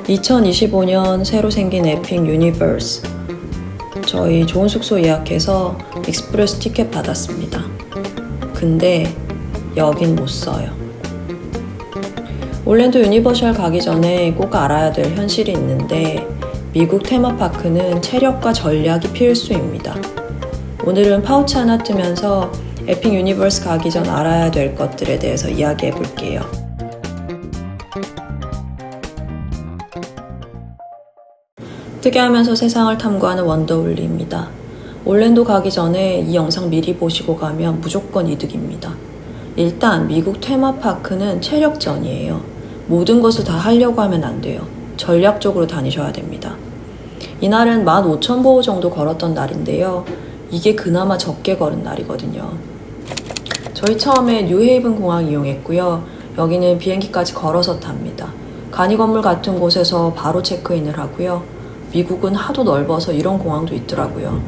2025년 새로 생긴 에픽 유니버스. 저희 좋은 숙소 예약해서 익스프레스 티켓 받았습니다. 근데 여긴 못 써요. 올랜도 유니버셜 가기 전에 꼭 알아야 될 현실이 있는데 미국 테마파크는 체력과 전략이 필수입니다. 오늘은 파우치 하나 뜨면서 에픽 유니버스 가기 전 알아야 될 것들에 대해서 이야기해 볼게요. 특이하면서 세상을 탐구하는 원더울리입니다. 올랜도 가기 전에 이 영상 미리 보시고 가면 무조건 이득입니다. 일단 미국 테마파크는 체력전이에요. 모든 것을 다 하려고 하면 안 돼요. 전략적으로 다니셔야 됩니다. 이날은 15,000보 정도 걸었던 날인데요. 이게 그나마 적게 걸은 날이거든요. 저희 처음에 뉴헤이븐 공항 이용했고요. 여기는 비행기까지 걸어서 탑니다. 간이 건물 같은 곳에서 바로 체크인을 하고요. 미국은 하도 넓어서 이런 공항도 있더라고요.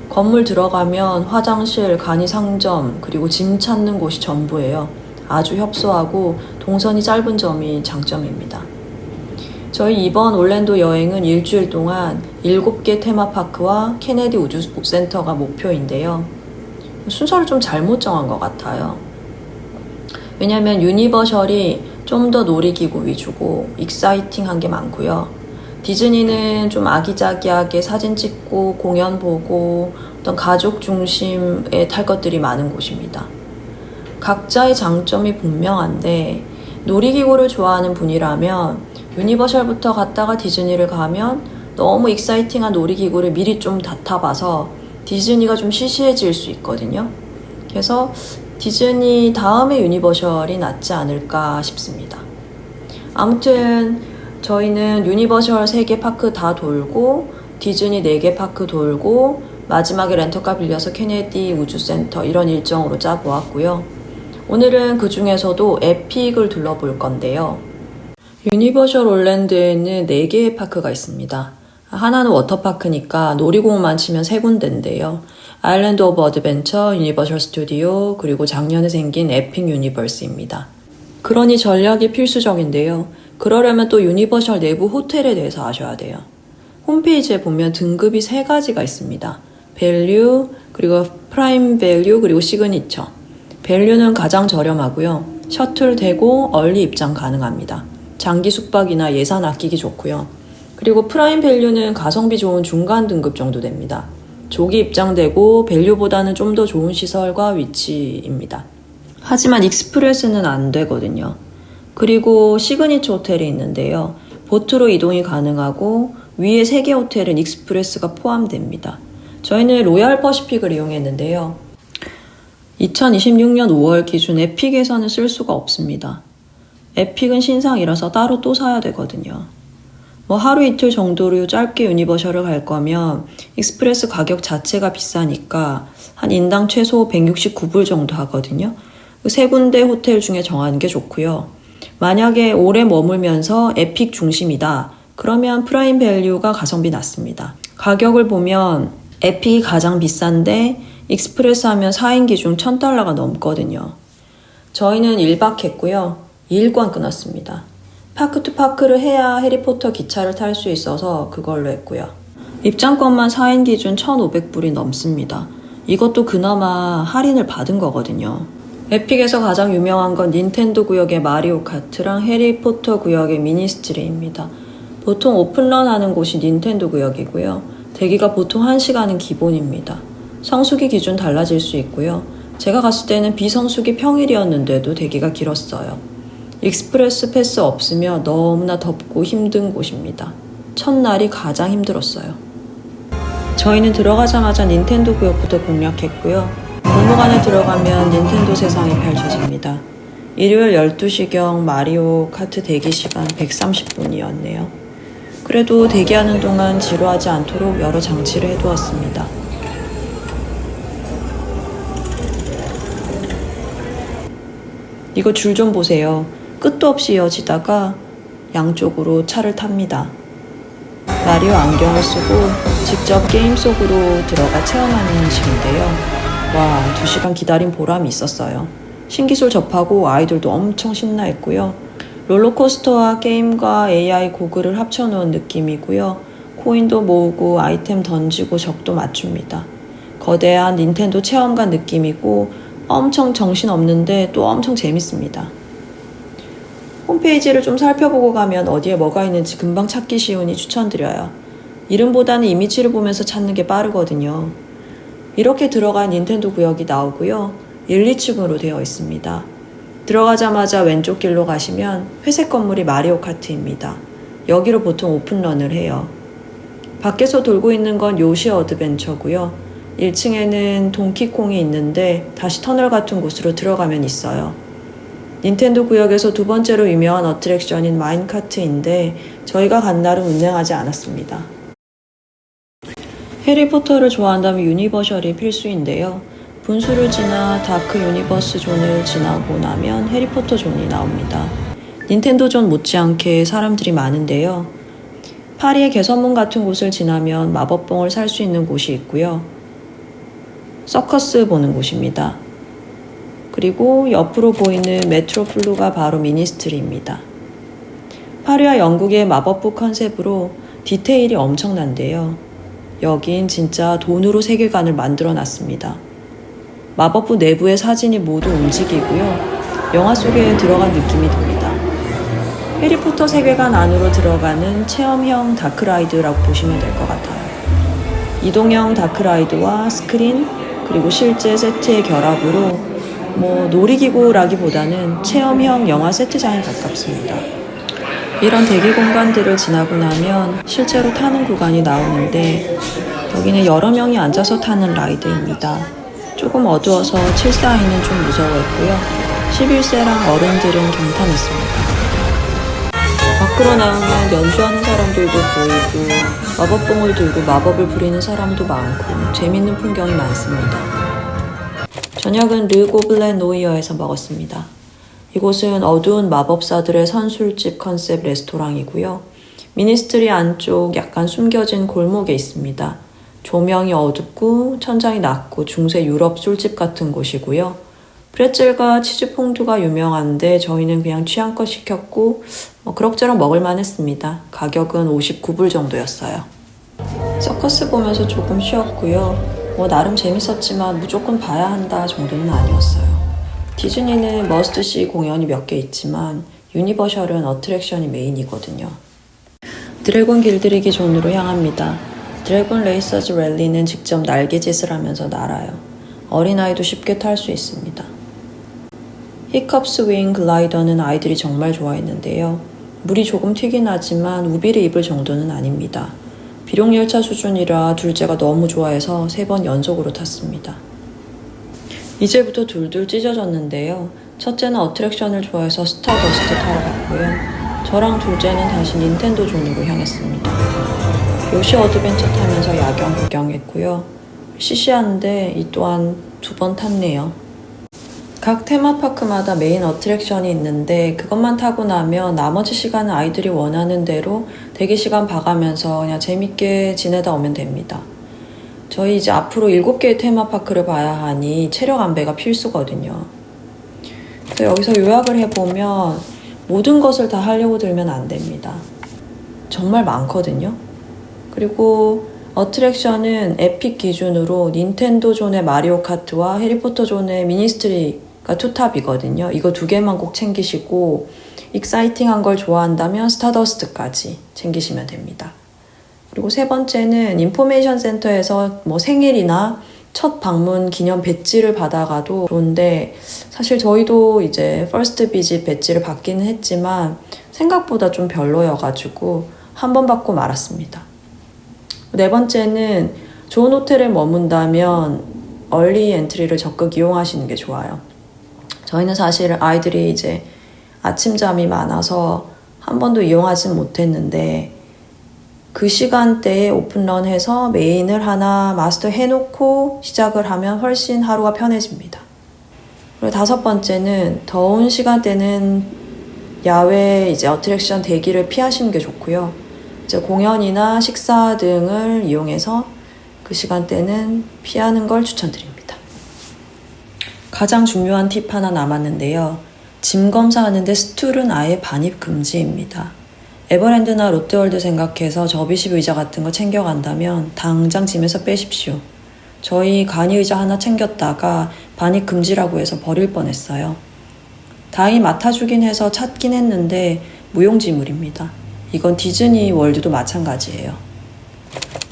건물 들어가면 화장실, 간이 상점, 그리고 짐 찾는 곳이 전부예요. 아주 협소하고 동선이 짧은 점이 장점입니다. 저희 이번 올랜도 여행은 일주일 동안 7개 테마파크와 케네디 우주센터가 목표인데요. 순서를 좀 잘못 정한 것 같아요. 왜냐면 유니버셜이 좀 더 놀이기구 위주고 익사이팅한 게 많고요. 디즈니는 좀 아기자기하게 사진 찍고 공연 보고 어떤 가족 중심의 탈 것들이 많은 곳입니다. 각자의 장점이 분명한데 놀이기구를 좋아하는 분이라면 유니버셜부터 갔다가 디즈니를 가면 너무 익사이팅한 놀이기구를 미리 좀 다 타봐서 디즈니가 좀 시시해질 수 있거든요. 그래서 디즈니 다음에 유니버셜이 낫지 않을까 싶습니다. 아무튼 저희는 유니버셜 3개 파크 다 돌고 디즈니 4개 파크 돌고 마지막에 렌터카 빌려서 케네디 우주센터 이런 일정으로 짜보았고요. 오늘은 그 중에서도 에픽을 둘러볼 건데요. 유니버셜 올랜드에는 4개의 파크가 있습니다. 하나는 워터파크니까 놀이공원만 치면 3군데인데요. 아일랜드 오브 어드벤처, 유니버셜 스튜디오, 그리고 작년에 생긴 에픽 유니버스입니다. 그러니 전략이 필수적인데요. 그러려면 또 유니버셜 내부 호텔에 대해서 아셔야 돼요. 홈페이지에 보면 등급이 3가지가 있습니다. 밸류, 그리고 프라임 밸류, 그리고 시그니처. 밸류는 가장 저렴하고요. 셔틀 되고 얼리 입장 가능합니다. 장기 숙박이나 예산 아끼기 좋고요. 그리고 프라임 밸류는 가성비 좋은 중간 등급 정도 됩니다. 조기 입장되고 밸류보다는 좀 더 좋은 시설과 위치입니다. 하지만 익스프레스는 안 되거든요. 그리고 시그니처 호텔이 있는데요. 보트로 이동이 가능하고 위에 3개 호텔은 익스프레스가 포함됩니다. 저희는 로얄 퍼시픽을 이용했는데요. 2026년 5월 기준 에픽에서는 쓸 수가 없습니다. 에픽은 신상이라서 따로 또 사야 되거든요. 하루 이틀 정도로 짧게 유니버셜을 갈 거면 익스프레스 가격 자체가 비싸니까 한 인당 최소 169불 정도 하거든요. 그 3군데 호텔 중에 정하는 게 좋고요. 만약에 오래 머물면서 에픽 중심이다. 그러면 프라임 밸류가 가성비 낮습니다. 가격을 보면 에픽이 가장 비싼데 익스프레스 하면 4인 기준 $1,000가 넘거든요. 저희는 1박 했고요. 2일권 끊었습니다. 파크 투 파크를 해야 해리포터 기차를 탈 수 있어서 그걸로 했고요. 입장권만 4인 기준 1,500불이 넘습니다. 이것도 그나마 할인을 받은 거거든요. 에픽에서 가장 유명한 건 닌텐도 구역의 마리오 카트랑 해리포터 구역의 미니스트리입니다. 보통 오픈런 하는 곳이 닌텐도 구역이고요. 대기가 보통 1시간은 기본입니다. 성수기 기준 달라질 수 있고요. 제가 갔을 때는 비성수기 평일이었는데도 대기가 길었어요. 익스프레스 패스 없으면 너무나 덥고 힘든 곳입니다. 첫날이 가장 힘들었어요. 저희는 들어가자마자 닌텐도 구역부터 공략했고요. 골목 안에 들어가면 닌텐도 세상이 펼쳐집니다. 일요일 12시경 마리오 카트 대기 시간 130분이었네요. 그래도 대기하는 동안 지루하지 않도록 여러 장치를 해두었습니다. 이거 줄 좀 보세요. 끝도 없이 이어지다가 양쪽으로 차를 탑니다. 마리오 안경을 쓰고 직접 게임 속으로 들어가 체험하는 식인데요. 와, 2시간 기다린 보람이 있었어요. 신기술 접하고 아이들도 엄청 신나했고요. 롤러코스터와 게임과 AI 고글을 합쳐놓은 느낌이고요. 코인도 모으고 아이템 던지고 적도 맞춥니다. 거대한 닌텐도 체험관 느낌이고 엄청 정신없는데 또 엄청 재밌습니다. 홈페이지를 좀 살펴보고 가면 어디에 뭐가 있는지 금방 찾기 쉬우니 추천드려요. 이름보다는 이미지를 보면서 찾는 게 빠르거든요. 이렇게 들어간 닌텐도 구역이 나오고요. 1, 2층으로 되어 있습니다. 들어가자마자 왼쪽 길로 가시면 회색 건물이 마리오 카트입니다. 여기로 보통 오픈런을 해요. 밖에서 돌고 있는 건 요시 어드벤처고요. 1층에는 동키콩이 있는데 다시 터널 같은 곳으로 들어가면 있어요. 닌텐도 구역에서 두 번째로 유명한 어트랙션인 마인카트인데 저희가 간 날은 운행하지 않았습니다. 해리포터를 좋아한다면 유니버셜이 필수인데요. 분수를 지나 다크 유니버스 존을 지나고 나면 해리포터 존이 나옵니다. 닌텐도 존 못지않게 사람들이 많은데요. 파리의 개선문 같은 곳을 지나면 마법봉을 살 수 있는 곳이 있고요. 서커스 보는 곳입니다. 그리고 옆으로 보이는 메트로플루가 바로 미니스트리입니다. 파리와 영국의 마법부 컨셉으로 디테일이 엄청난데요. 여긴 진짜 돈으로 세계관을 만들어 놨습니다. 마법부 내부의 사진이 모두 움직이고요. 영화 속에 들어간 느낌이 듭니다. 해리포터 세계관 안으로 들어가는 체험형 다크라이드라고 보시면 될 것 같아요. 이동형 다크라이드와 스크린 그리고 실제 세트의 결합으로 놀이기구라기보다는 체험형 영화 세트장에 가깝습니다. 이런 대기 공간들을 지나고 나면 실제로 타는 구간이 나오는데 여기는 여러 명이 앉아서 타는 라이드입니다. 조금 어두워서 칠사이는 좀 무서워했고요. 11세랑 어른들은 경탄했습니다. 밖으로 나오면 연주하는 사람들도 보이고 마법봉을 들고 마법을 부리는 사람도 많고 재밌는 풍경이 많습니다. 저녁은 르 고블렌 노이어에서 먹었습니다. 이곳은 어두운 마법사들의 선술집 컨셉 레스토랑이고요. 미니스트리 안쪽 약간 숨겨진 골목에 있습니다. 조명이 어둡고 천장이 낮고 중세 유럽 술집 같은 곳이고요. 프레첼과 치즈 퐁듀가 유명한데 저희는 그냥 취향껏 시켰고 그럭저럭 먹을만 했습니다. 가격은 59불 정도였어요. 서커스 보면서 조금 쉬었고요. 나름 재밌었지만 무조건 봐야 한다 정도는 아니었어요. 디즈니는 머스트씨 공연이 몇 개 있지만 유니버셜은 어트랙션이 메인이거든요. 드래곤 길들이기 존으로 향합니다. 드래곤 레이서즈 랠리는 직접 날개짓을 하면서 날아요. 어린아이도 쉽게 탈 수 있습니다. 히컵스 윙 글라이더는 아이들이 정말 좋아했는데요. 물이 조금 튀긴 하지만 우비를 입을 정도는 아닙니다. 비룡열차 수준이라 둘째가 너무 좋아해서 3번 연속으로 탔습니다. 이제부터 둘둘 찢어졌는데요. 첫째는 어트랙션을 좋아해서 스타더스트 타러 갔고요. 저랑 둘째는 다시 닌텐도 존으로 향했습니다. 요시 어드벤처 타면서 야경 구경했고요. 시시한데 이 또한 2번 탔네요. 각 테마파크마다 메인 어트랙션이 있는데 그것만 타고 나면 나머지 시간은 아이들이 원하는 대로 대기시간 봐가면서 그냥 재밌게 지내다 오면 됩니다. 저희 이제 앞으로 7개의 테마파크를 봐야 하니 체력 안배가 필수거든요. 그래서 여기서 요약을 해보면 모든 것을 다 하려고 들면 안 됩니다. 정말 많거든요. 그리고 어트랙션은 에픽 기준으로 닌텐도 존의 마리오 카트와 해리포터 존의 미니스트리가 투탑이거든요. 이거 2개만 꼭 챙기시고 익사이팅한 걸 좋아한다면 스타더스트까지 챙기시면 됩니다. 그리고 3번째는 인포메이션 센터에서 생일이나 첫 방문 기념 배지를 받아가도 좋은데 사실 저희도 이제 퍼스트 비짓 배지를 받기는 했지만 생각보다 좀 별로여가지고 한 번 받고 말았습니다. 4번째는 좋은 호텔에 머문다면 얼리 엔트리를 적극 이용하시는 게 좋아요. 저희는 사실 아이들이 이제 아침잠이 많아서 한 번도 이용하진 못했는데 그 시간대에 오픈런 해서 메인을 하나 마스터 해놓고 시작을 하면 훨씬 하루가 편해집니다. 그리고 5번째는 더운 시간대는 야외 이제 어트랙션 대기를 피하시는 게 좋고요. 이제 공연이나 식사 등을 이용해서 그 시간대는 피하는 걸 추천드립니다. 가장 중요한 팁 하나 남았는데요. 짐 검사하는데 스툴은 아예 반입 금지입니다. 에버랜드나 롯데월드 생각해서 접이식 의자 같은 거 챙겨간다면 당장 짐에서 빼십시오. 저희 간이 의자 하나 챙겼다가 반입 금지라고 해서 버릴 뻔했어요. 다행히 맡아주긴 해서 찾긴 했는데 무용지물입니다. 이건 디즈니 월드도 마찬가지예요.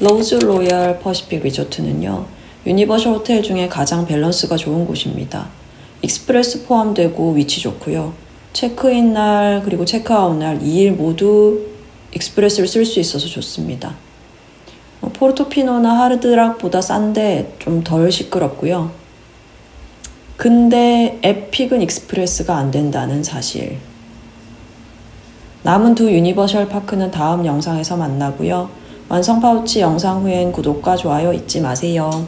로즈 로얄 퍼시픽 리조트는요, 유니버셜 호텔 중에 가장 밸런스가 좋은 곳입니다. 익스프레스 포함되고 위치 좋고요. 체크인 날 그리고 체크아웃 날 2일 모두 익스프레스를 쓸 수 있어서 좋습니다. 포르토피노나 하르드락보다 싼데 좀 덜 시끄럽고요. 근데 에픽은 익스프레스가 안 된다는 사실. 남은 두 유니버셜 파크는 다음 영상에서 만나고요. 완성 파우치 영상 후엔 구독과 좋아요 잊지 마세요.